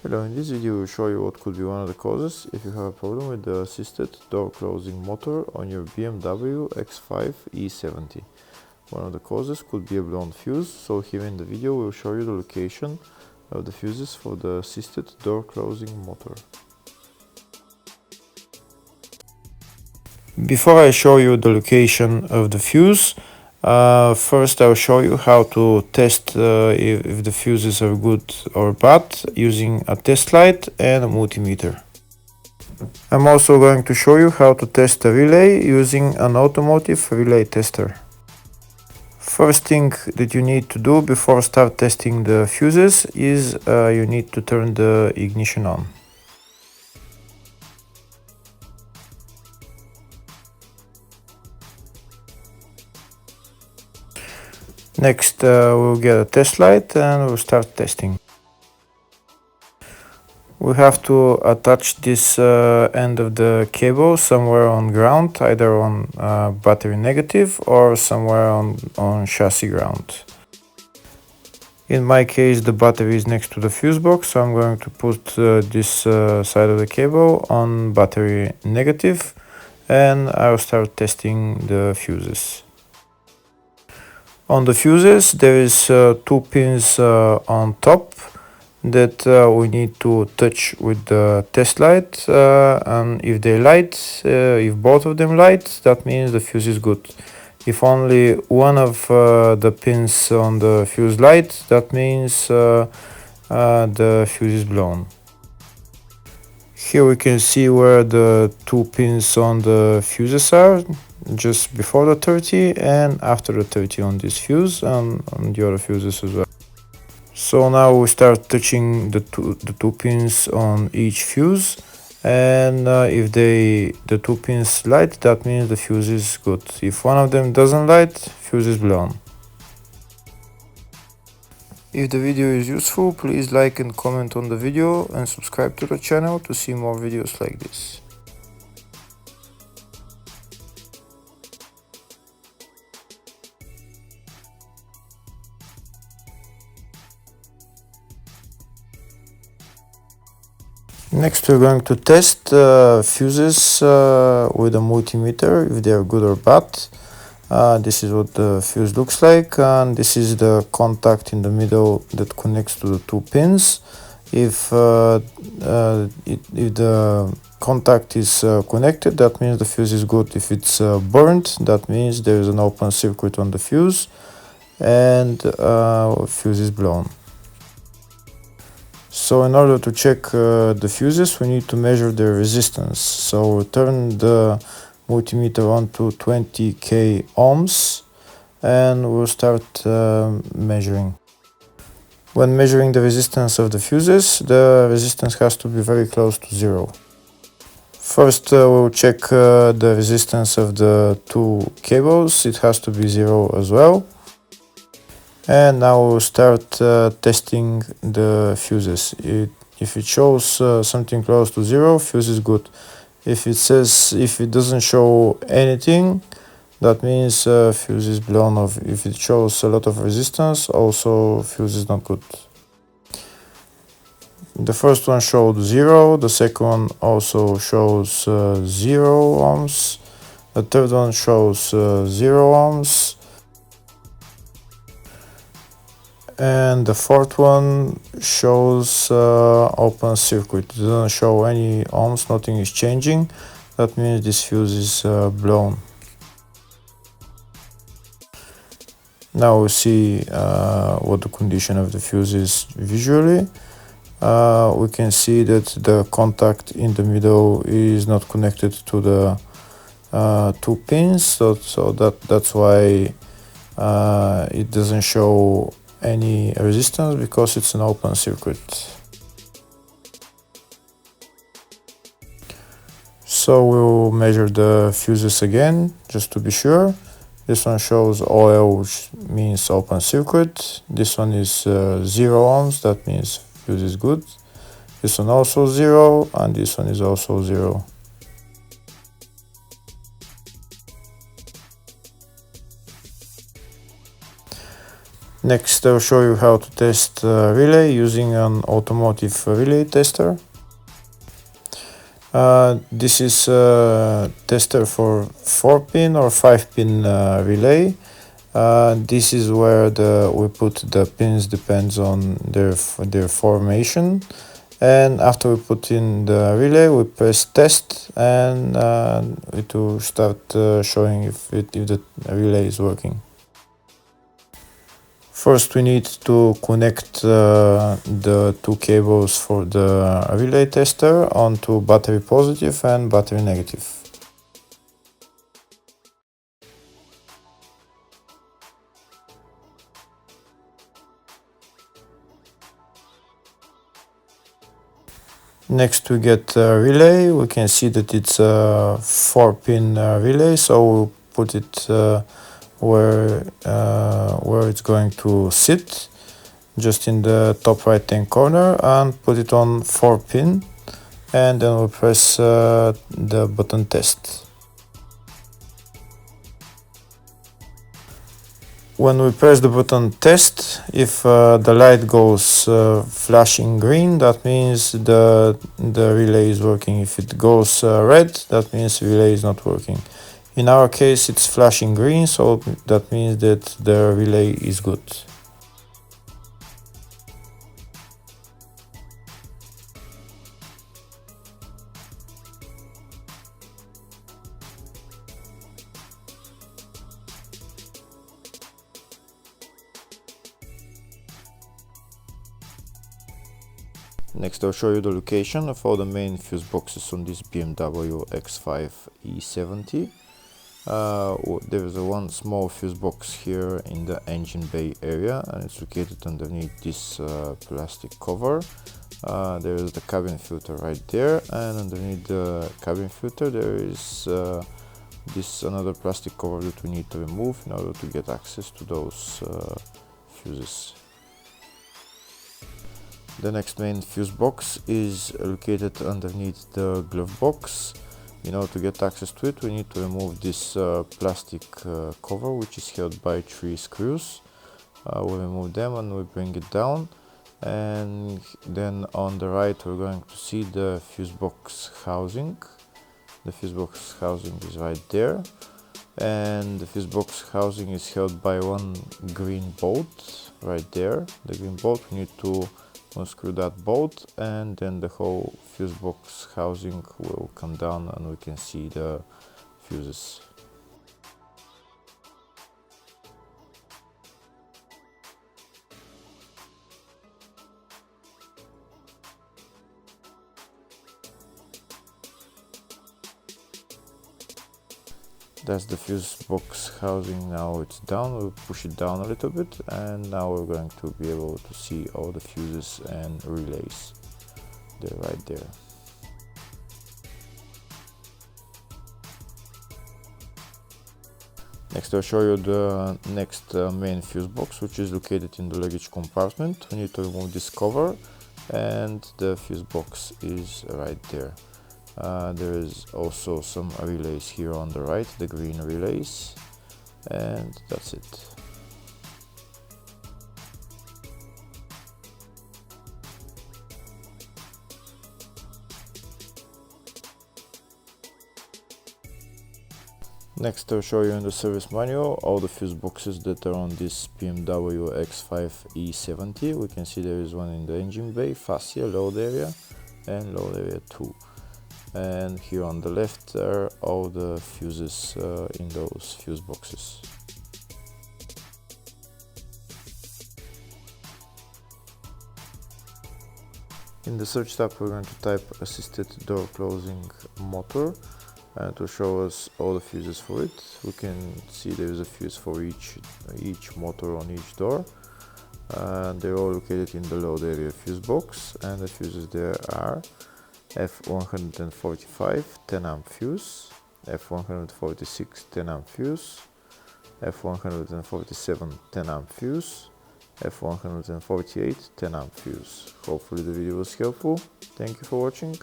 Hello, in this video we'll show you what could be one of the causes if you have a problem with the assisted door closing motor on your BMW X5 E70. One of the causes could be a blown fuse, so here in the video we'll show you the location of the fuses for the assisted door closing motor. Before I show you the location of the fuse, first I'll show you how to test if the fuses are good or bad using a test light and a multimeter. I'm also going to show you how to test a relay using an automotive relay tester. First thing that you need to do before start testing the fuses is you need to turn the ignition on. Next we'll get a test light and we'll start testing. We have to attach this end of the cable somewhere on ground, either on battery negative or somewhere on chassis ground. In my case the battery is next to the fuse box, so I'm going to put this side of the cable on battery negative and I'll start testing the fuses. On the fuses there is two pins on top that we need to touch with the test light, and if they light, if both of them light, that means the fuse is good. If only one of the pins on the fuse light, that means the fuse is blown. Here we can see where the two pins on the fuses are, just before the 30 and after the 30 on this fuse and on the other fuses as well. So now we start touching the two pins on each fuse, and if the two pins light, that means the fuse is good. If one of them doesn't light, fuse is blown. If the video is useful, please like and comment on the video and subscribe to the channel to see more videos like this. Next we're going to test fuses with a multimeter, if they are good or bad. This is what the fuse looks like, and this is the contact in the middle that connects to the two pins. If the contact is connected, that means the fuse is good. If it's burnt, that means there is an open circuit on the fuse and fuse is blown. So in order to check the fuses, we need to measure their resistance. So we'll turn the multimeter on to 20k ohms and we'll start measuring. When measuring the resistance of the fuses, the resistance has to be very close to zero. First we'll check the resistance of the two cables. It has to be zero as well. And now we'll start testing the fuses. If it shows something close to zero, fuse is good. If it doesn't show anything, that means fuse is blown off. If it shows a lot of resistance, also fuse is not good. The first one showed 0, the second one also shows 0 ohms, the third one shows 0 ohms, and the fourth one shows open circuit. It doesn't show any ohms, nothing is changing. That means this fuse is blown. Now we see what the condition of the fuse is visually. We can see that the contact in the middle is not connected to the two pins, so that's why it doesn't show any resistance, because it's an open circuit. So we'll measure the fuses again just to be sure. This one shows OL, which means open circuit. This one is 0 ohms, that means fuse is good. This one also 0, and this one is also 0. Next, I'll show you how to test relay using an automotive relay tester. This is a tester for 4-pin or 5-pin relay. This is where we put the pins, depends on their formation. And after we put in the relay, we press test, and it will start showing if the relay is working. First, we need to connect the two cables for the relay tester onto battery positive and battery negative. Next, we get a relay. We can see that it's a 4-pin relay, so we'll put it where it's going to sit, just in the top right hand corner, and put it on 4-pin, and then we'll press the button test. When we press the button test, if the light goes flashing green, that means the relay is working. If it goes red, that means the relay is not working. In our case, it's flashing green, so that means that the relay is good. Next, I'll show you the location of all the main fuse boxes on this BMW X5 E70. There is one small fuse box here in the engine bay area, and it's located underneath this plastic cover. There is the cabin filter right there, and underneath the cabin filter there is this another plastic cover that we need to remove in order to get access to those fuses. The next main fuse box is located underneath the glove box. In order to get access to it, we need to remove this plastic cover, which is held by 3 screws. We remove them and we bring it down, and then on the right we're going to see the fuse box housing. The fuse box housing is right there, and the fuse box housing is held by one green bolt right there. The green bolt, we need to unscrew that bolt, and then the whole fuse box housing will come down and we can see the fuses. That's the fuse box housing. Now it's down. We'll push it down a little bit, and now we're going to be able to see all the fuses and relays. They're right there. Next, I'll show you the next main fuse box, which is located in the luggage compartment. We need to remove this cover, and the fuse box is right there. There is also some relays here on the right, the green relays, and that's it. Next, I'll show you in the service manual all the fuse boxes that are on this BMW X5 E70. We can see there is one in the engine bay, fascia, load area, and load area 2. And here on the left are all the fuses in those fuse boxes. In the search tab, we're going to type assisted door closing motor, and to show us all the fuses for it. We can see there is a fuse for each motor on each door. They're all located in the load area fuse box, and the fuses there are F145 10A fuse, F146 10A fuse, F147 10A fuse, F148 10A fuse. Hopefully the video was helpful. Thank you for watching.